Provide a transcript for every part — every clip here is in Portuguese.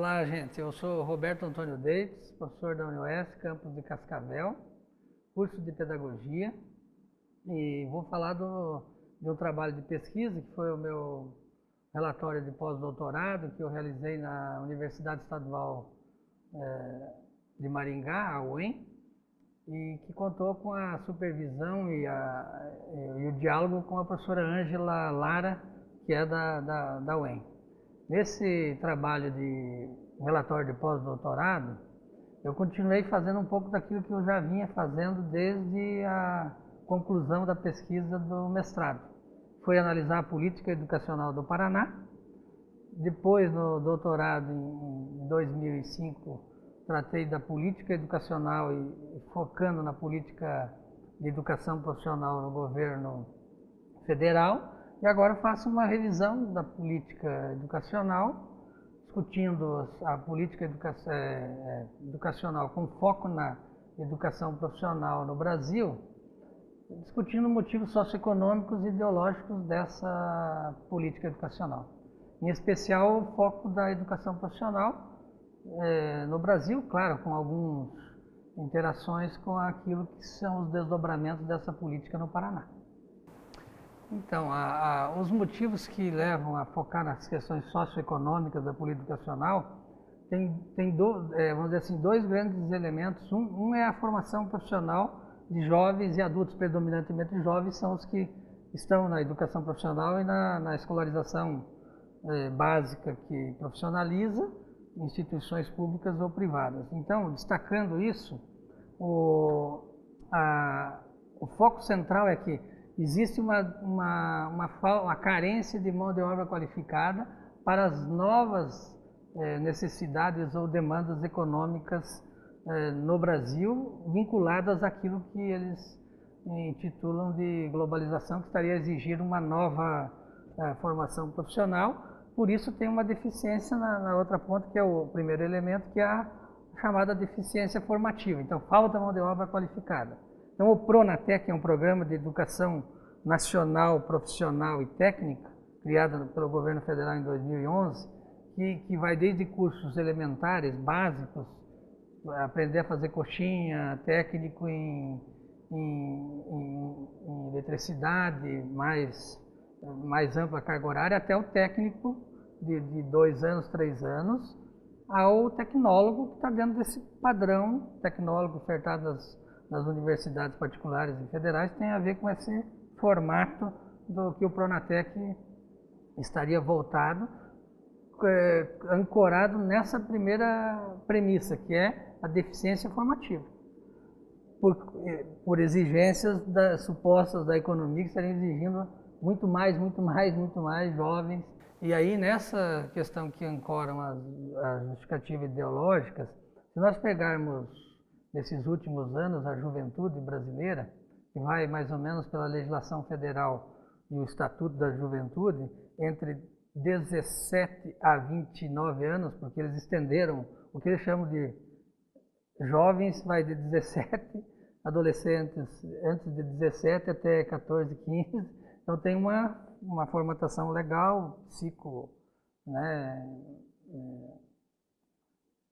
Olá, gente. Eu sou Roberto Antônio Davis, professor da UniOeste, campus de Cascavel, curso de Pedagogia, e vou falar de um trabalho de pesquisa, que foi o meu relatório de pós-doutorado, que eu realizei na Universidade Estadual de Maringá, a UEM, e que contou com a supervisão e o diálogo com a professora Ângela Lara, que é da UEM. Nesse trabalho de relatório de pós-doutorado, eu continuei fazendo um pouco daquilo que eu já vinha fazendo desde a conclusão da pesquisa do mestrado. Foi analisar a política educacional do Paraná. Depois, no doutorado, em 2005, tratei da política educacional e focando na política de educação profissional no governo federal. E agora faço uma revisão da política educacional, discutindo a política educacional com foco na educação profissional no Brasil, discutindo motivos socioeconômicos e ideológicos dessa política educacional. Em especial, o foco da educação profissional no Brasil, claro, com algumas interações com aquilo que são os desdobramentos dessa política no Paraná. Então, os motivos que levam a focar nas questões socioeconômicas da política educacional vamos dizer assim, dois grandes elementos. Um é a formação profissional de jovens e adultos, predominantemente jovens, são os que estão na educação profissional e na escolarização básica que profissionaliza, instituições públicas ou privadas. Então, destacando isso, o foco central é que existe uma carência de mão de obra qualificada para as novas necessidades ou demandas econômicas no Brasil, vinculadas àquilo que eles intitulam de globalização, que estaria a exigir uma nova formação profissional. Por isso tem uma deficiência na outra ponta, que é o primeiro elemento, que é a chamada deficiência formativa. Então, falta mão de obra qualificada. Então, o Pronatec é um programa de educação nacional, profissional e técnica, criado pelo governo federal em 2011, que vai desde cursos elementares, básicos, aprender a fazer coxinha, técnico em eletricidade, mais ampla carga horária, até o técnico de 2 anos, 3 anos, ao tecnólogo, que está dentro desse padrão tecnólogo ofertado nas universidades particulares e federais, tem a ver com esse formato do que o Pronatec estaria voltado, ancorado nessa primeira premissa, que é a deficiência formativa, por exigências supostas da economia, que estariam exigindo muito mais jovens. E aí, nessa questão que ancoram as justificativas ideológicas, se nós pegarmos nesses últimos anos a juventude brasileira, que vai mais ou menos pela legislação federal e o Estatuto da Juventude, entre 17 a 29 anos, porque eles estenderam o que eles chamam de jovens, vai de 17, adolescentes antes de 17 até 14, 15. Então tem uma formatação legal,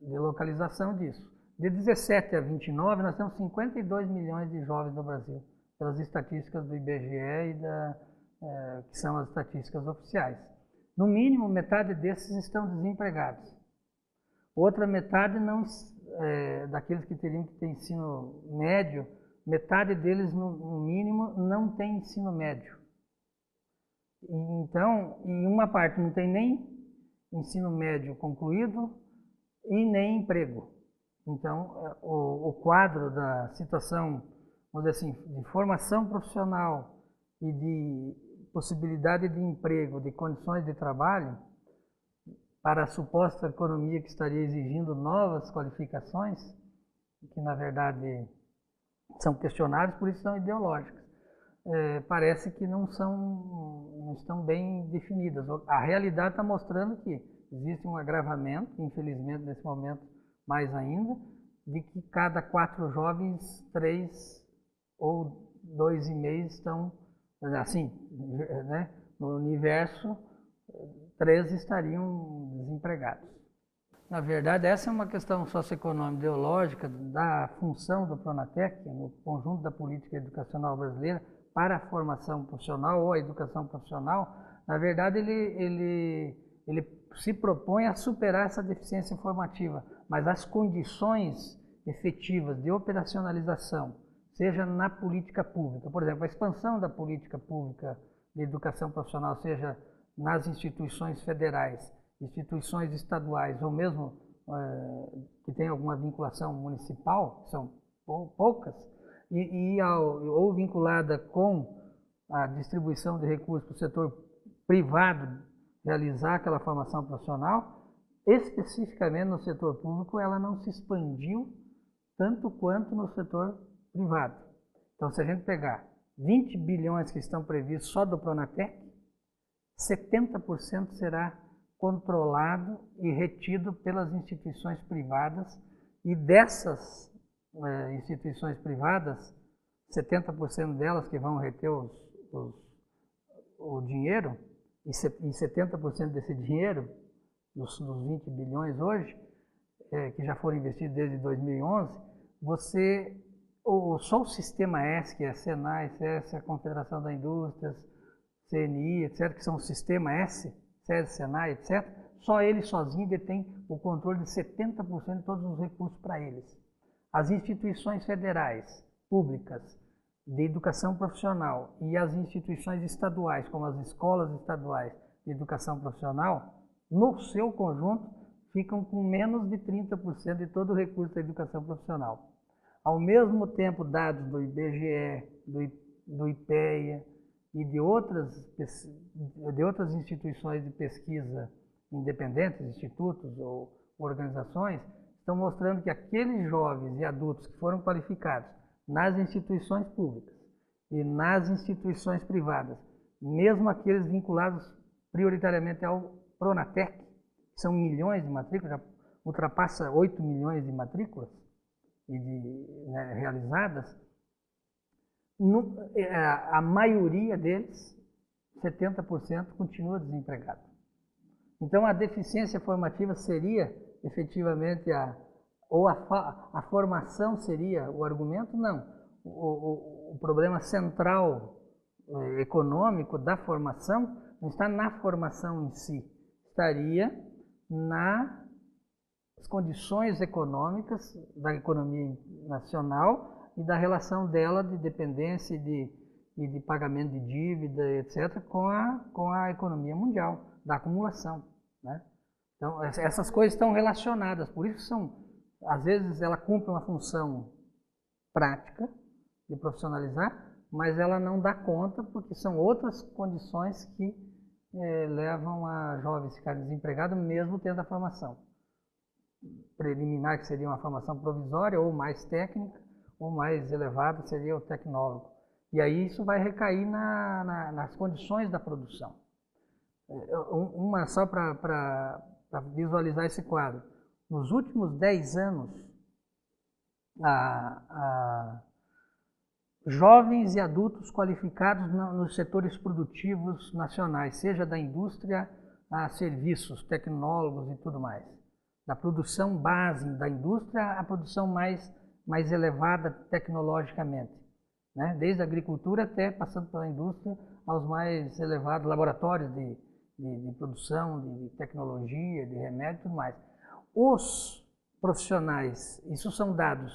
de localização disso. De 17 a 29, nós temos 52 milhões de jovens no Brasil, pelas estatísticas do IBGE que são as estatísticas oficiais. No mínimo, metade desses estão desempregados. Outra metade daqueles que teriam que ter ensino médio, metade deles, no mínimo, não tem ensino médio. Então, em uma parte não tem nem ensino médio concluído e nem emprego. Então, o quadro da situação, vamos dizer assim, de formação profissional e de possibilidade de emprego, de condições de trabalho, para a suposta economia que estaria exigindo novas qualificações, que na verdade são questionáveis, por isso são ideológicas. Parece que não estão bem definidas. A realidade está mostrando que existe um agravamento, infelizmente nesse momento mais ainda, de que cada 4 jovens, 3 ou 2,5 estão, assim, no universo, 3 estariam desempregados. Na verdade, essa é uma questão socioeconômica ideológica da função do Pronatec no conjunto da política educacional brasileira para a formação profissional ou a educação profissional. Na verdade, ele se propõe a superar essa deficiência formativa, mas as condições efetivas de operacionalização, seja na política pública, por exemplo, a expansão da política pública de educação profissional, seja nas instituições federais, instituições estaduais ou mesmo que tem alguma vinculação municipal, são poucas, ou vinculada com a distribuição de recursos para o setor privado realizar aquela formação profissional, especificamente no setor público ela não se expandiu tanto quanto no setor privado. Então, se a gente pegar 20 bilhões que estão previstos só do Pronatec, 70% será controlado e retido pelas instituições privadas, e dessas instituições privadas, 70% delas que vão reter o dinheiro, e 70% desse dinheiro, dos 20 bilhões hoje, que já foram investidos desde 2011, só o Sistema S, que é a Senai, SESC, a Confederação da Indústria, CNI, etc., que são o Sistema S, SESC, Senai, etc., só ele sozinho detém o controle de 70% de todos os recursos para eles. As instituições federais, públicas, de educação profissional e as instituições estaduais, como as escolas estaduais de educação profissional, no seu conjunto, ficam com menos de 30% de todo o recurso da educação profissional. Ao mesmo tempo, dados do IBGE, do IPEA e de outras instituições de pesquisa independentes, institutos ou organizações, estão mostrando que aqueles jovens e adultos que foram qualificados nas instituições públicas e nas instituições privadas, mesmo aqueles vinculados prioritariamente ao Pronatec, que são milhões de matrículas, já ultrapassa 8 milhões de matrículas realizadas, a maioria deles, 70%, continua desempregado. Então, a deficiência formativa seria, efetivamente, a formação seria o argumento? Não. O problema central econômico da formação não está na formação em si, estaria nas condições econômicas da economia nacional e da relação dela de dependência e de pagamento de dívida, etc., com a economia mundial, da acumulação, né? Então, essas coisas estão relacionadas, por isso às vezes ela cumpre uma função prática de profissionalizar, mas ela não dá conta porque são outras condições que levam a jovens ficarem desempregados mesmo tendo a formação preliminar, que seria uma formação provisória, ou mais técnica, ou mais elevada seria o tecnólogo. E aí isso vai recair nas condições da produção. Uma só para visualizar esse quadro. Nos últimos 10 anos, jovens e adultos qualificados nos setores produtivos nacionais, seja da indústria a serviços, tecnólogos e tudo mais. Da produção base da indústria à produção mais elevada tecnologicamente, né? Desde a agricultura até passando pela indústria aos mais elevados laboratórios de produção, de tecnologia, de remédio e tudo mais. Os profissionais, isso são dados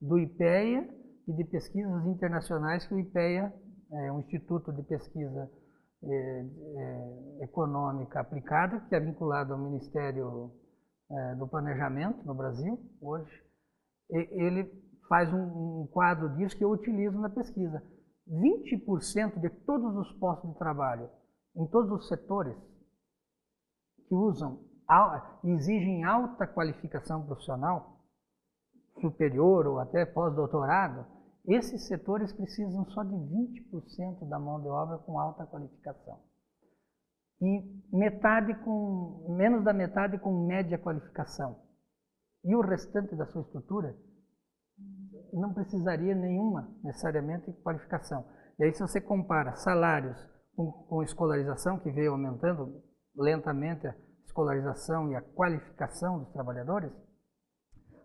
do IPEA e de pesquisas internacionais, que o IPEA é um instituto de pesquisa econômica aplicada, que é vinculado ao Ministério do Planejamento no Brasil, hoje. Ele faz um quadro disso que eu utilizo na pesquisa. 20% de todos os postos de trabalho, em todos os setores, que exigem alta qualificação profissional, superior ou até pós-doutorado, esses setores precisam só de 20% da mão de obra com alta qualificação. E menos da metade com média qualificação. E o restante da sua estrutura não precisaria nenhuma, necessariamente, qualificação. E aí, se você compara salários com escolarização, que veio aumentando lentamente, escolarização e a qualificação dos trabalhadores,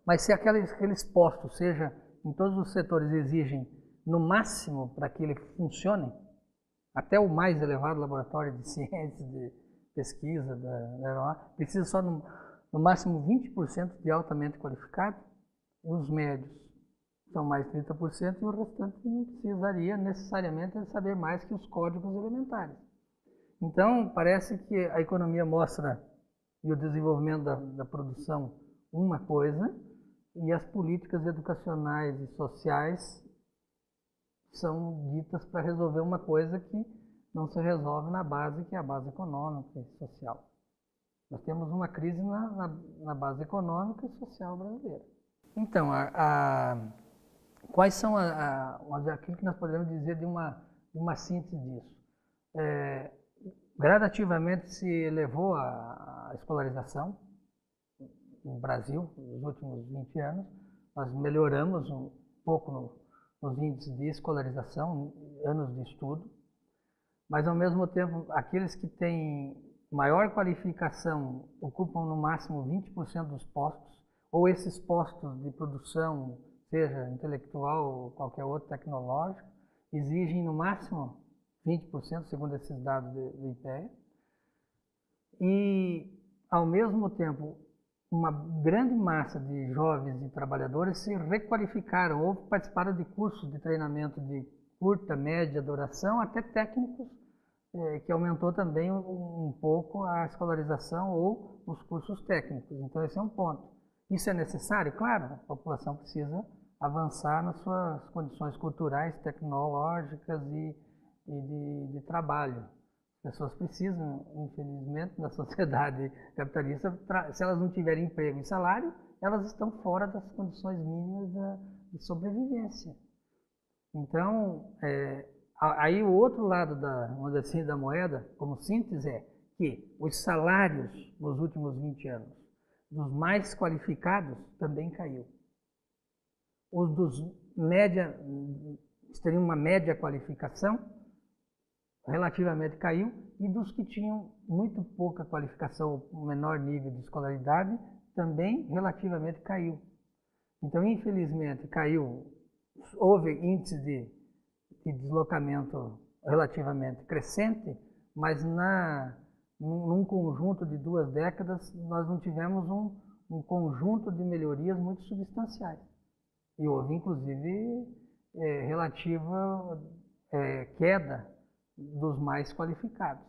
mas se aqueles postos, seja em todos os setores, exigem no máximo para que ele funcione, até o mais elevado laboratório de ciência, de pesquisa, precisa só no máximo 20% de altamente qualificado, e os médios são mais 30%, e o restante não precisaria necessariamente saber mais que os códigos elementares. Então, parece que a economia mostra, e o desenvolvimento da produção, uma coisa, e as políticas educacionais e sociais são ditas para resolver uma coisa que não se resolve na base, que é a base econômica e social. Nós temos uma crise na base econômica e social brasileira. Então, quais são aquilo que nós podemos dizer de uma síntese disso? Gradativamente se elevou a escolarização no Brasil nos últimos 20 anos. Nós melhoramos um pouco nos índices de escolarização, anos de estudo, mas ao mesmo tempo aqueles que têm maior qualificação ocupam no máximo 20% dos postos, ou esses postos de produção, seja intelectual ou qualquer outro tecnológico, exigem no máximo 20%, segundo esses dados do IPEA, e ao mesmo tempo uma grande massa de jovens e trabalhadores se requalificaram ou participaram de cursos de treinamento de curta, média duração, até técnicos, que aumentou também um pouco a escolarização ou os cursos técnicos. Então esse é um ponto. Isso é necessário? Claro, a população precisa avançar nas suas condições culturais, tecnológicas e de trabalho. As pessoas precisam, infelizmente, na sociedade capitalista, se elas não tiverem emprego e salário, elas estão fora das condições mínimas de sobrevivência. Então, aí o outro lado vamos dizer assim, da moeda, como síntese, é que os salários nos últimos 20 anos dos mais qualificados também caiu. Os dos média, que teriam uma média qualificação, relativamente caiu, e dos que tinham muito pouca qualificação, menor nível de escolaridade, também relativamente caiu. Então, infelizmente, caiu, houve índice de deslocamento relativamente crescente, mas num conjunto de 2 décadas nós não tivemos um conjunto de melhorias muito substanciais. E houve, inclusive, relativa queda dos mais qualificados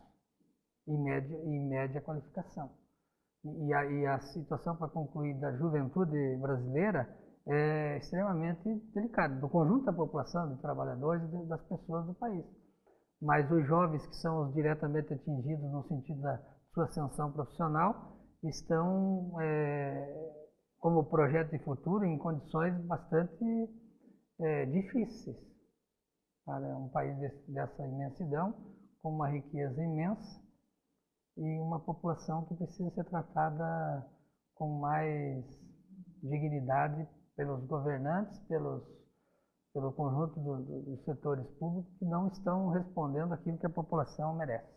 e média qualificação. E a situação, para concluir, da juventude brasileira é extremamente delicada, do conjunto da população, de trabalhadores e das pessoas do país. Mas os jovens, que são os diretamente atingidos no sentido da sua ascensão profissional, estão, como projeto de futuro, em condições bastante difíceis. É um país dessa imensidão, com uma riqueza imensa e uma população que precisa ser tratada com mais dignidade pelos governantes, pelo conjunto dos setores públicos, que não estão respondendo aquilo que a população merece.